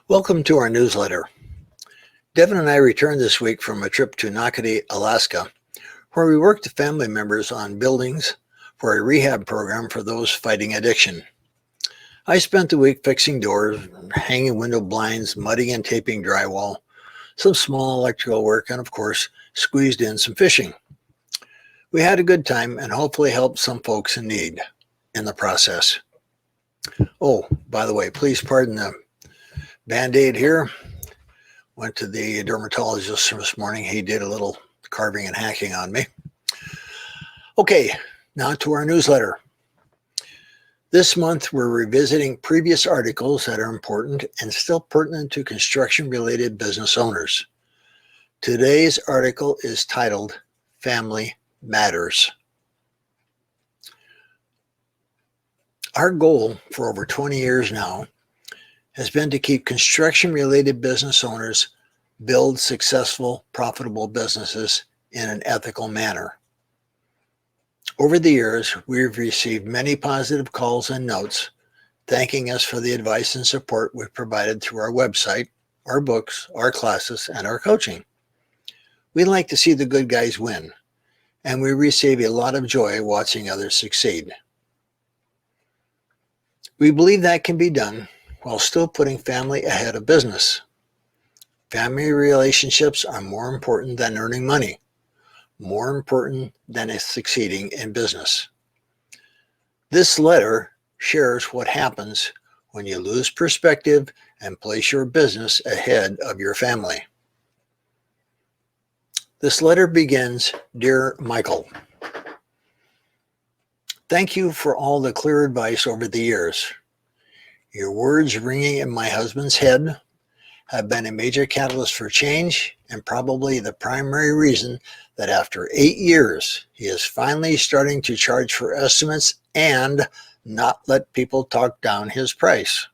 Welcome to our newsletter. Devin and I returned this week from a trip to Nocatee, Alaska, where we worked with family members on buildings for a rehab program for those fighting addiction. I spent the week fixing doors, hanging window blinds, mudding and taping drywall, some small electrical work, and of course, squeezed in some fishing. We had a good time and hopefully helped some folks in need in the process. Oh, by the way, please pardon the Band-Aid here. Went to the dermatologist this morning. He did a little carving and hacking on me. Okay, now to our newsletter. This month, we're revisiting previous articles that are important and still pertinent to construction-related business owners. Today's article is titled Family Matters. Our goal for over 20 years now has been to keep construction-related business owners build successful, profitable businesses in an ethical manner. Over the years, we've received many positive calls and notes thanking us for the advice and support we've provided through our website, our books, our classes, and our coaching. We like to see the good guys win, and we receive a lot of joy watching others succeed. We believe that can be done while still putting family ahead of business. Family relationships are more important than earning money, more important than succeeding in business. This letter shares what happens when you lose perspective and place your business ahead of your family. This letter begins, Dear Michael, thank you for all the clear advice over the years. Your words ringing in my husband's head have been a major catalyst for change and probably the primary reason that after 8 years, he is finally starting to charge for estimates and not let people talk down his price.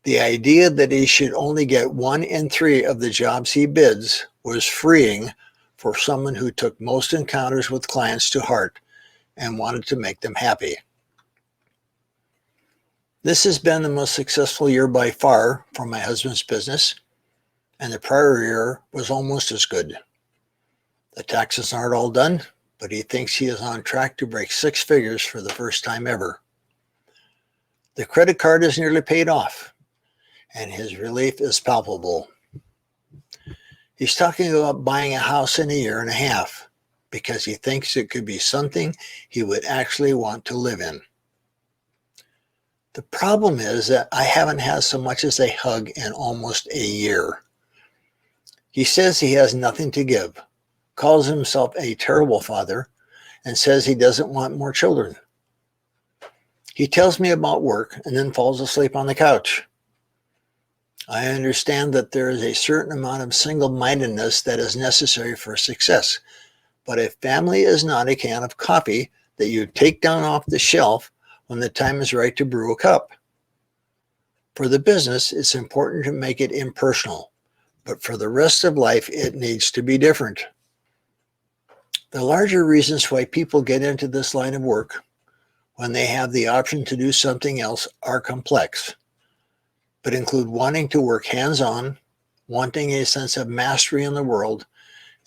The idea that he should only get 1 in 3 of the jobs he bids was freeing for someone who took most encounters with clients to heart and wanted to make them happy. This has been the most successful year by far for my husband's business, and the prior year was almost as good. The taxes aren't all done, but he thinks he is on track to break 6 figures for the first time ever. The credit card is nearly paid off, and his relief is palpable. He's talking about buying a house in a year and a half because he thinks it could be something he would actually want to live in. The problem is that I haven't had so much as a hug in almost a year. He says he has nothing to give, calls himself a terrible father, and says he doesn't want more children. He tells me about work and then falls asleep on the couch. I understand that there is a certain amount of single-mindedness that is necessary for success, but a family is not a can of coffee that you take down off the shelf when the time is right to brew a cup. For the business, it's important to make it impersonal, but for the rest of life, it needs to be different. The larger reasons why people get into this line of work when they have the option to do something else are complex, but include wanting to work hands-on, wanting a sense of mastery in the world,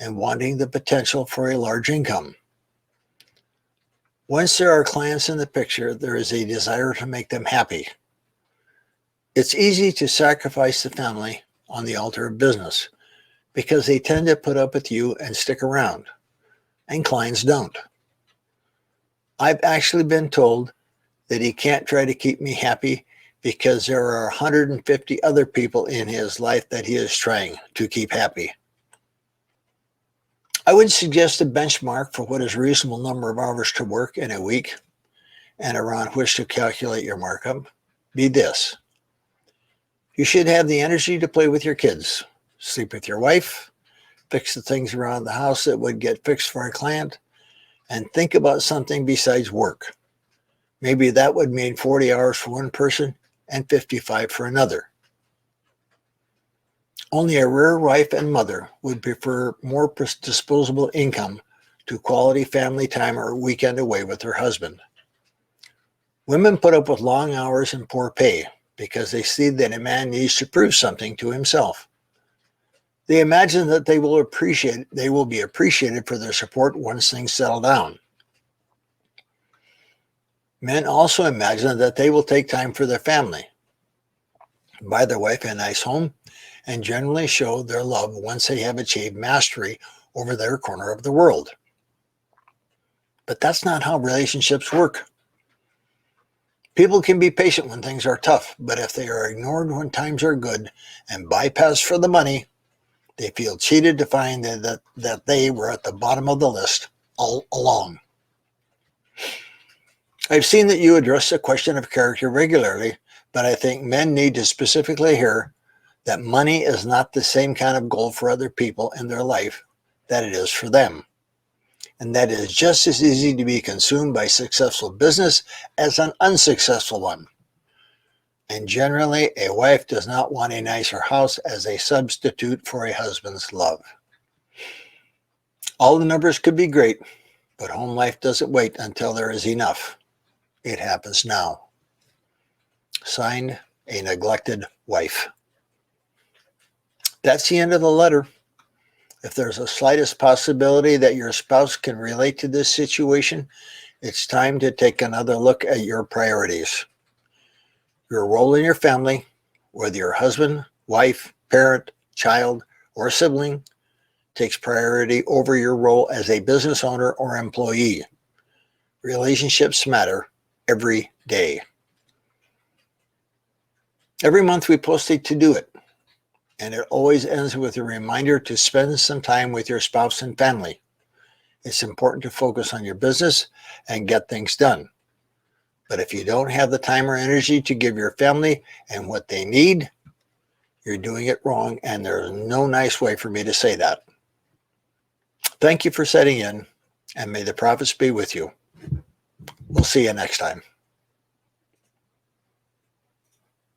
and wanting the potential for a large income. Once there are clients in the picture, there is a desire to make them happy. It's easy to sacrifice the family on the altar of business because they tend to put up with you and stick around, and clients don't. I've actually been told that he can't try to keep me happy because there are 150 other people in his life that he is trying to keep happy. I would suggest a benchmark for what is a reasonable number of hours to work in a week and around which to calculate your markup be this. You should have the energy to play with your kids, sleep with your wife, fix the things around the house that would get fixed for a client, and think about something besides work. Maybe that would mean 40 hours for one person and 55 for another. Only a rare wife and mother would prefer more disposable income to quality family time or a weekend away with her husband. Women put up with long hours and poor pay because they see that a man needs to prove something to himself. They imagine that they will be appreciated for their support once things settle down. Men also imagine that they will take time for their family, buy their wife a nice home, and generally show their love once they have achieved mastery over their corner of the world. But that's not how relationships work. People can be patient when things are tough, but if they are ignored when times are good and bypassed for the money, they feel cheated to find that they were at the bottom of the list all along. I've seen that you address the question of character regularly, but I think men need to specifically hear that money is not the same kind of goal for other people in their life that it is for them. And that it is just as easy to be consumed by successful business as an unsuccessful one. And generally, a wife does not want a nicer house as a substitute for a husband's love. All the numbers could be great, but home life doesn't wait until there is enough. It happens now. Signed, a neglected wife. That's the end of the letter. If there's the slightest possibility that your spouse can relate to this situation, it's time to take another look at your priorities. Your role in your family, whether you're husband, wife, parent, child, or sibling, takes priority over your role as a business owner or employee. Relationships matter every day. Every month we post a to-do it, and it always ends with a reminder to spend some time with your spouse and family. It's important to focus on your business and get things done. But if you don't have the time or energy to give your family and what they need, you're doing it wrong, and there's no nice way for me to say that. Thank you for setting in, and may the profits be with you. We'll see you next time.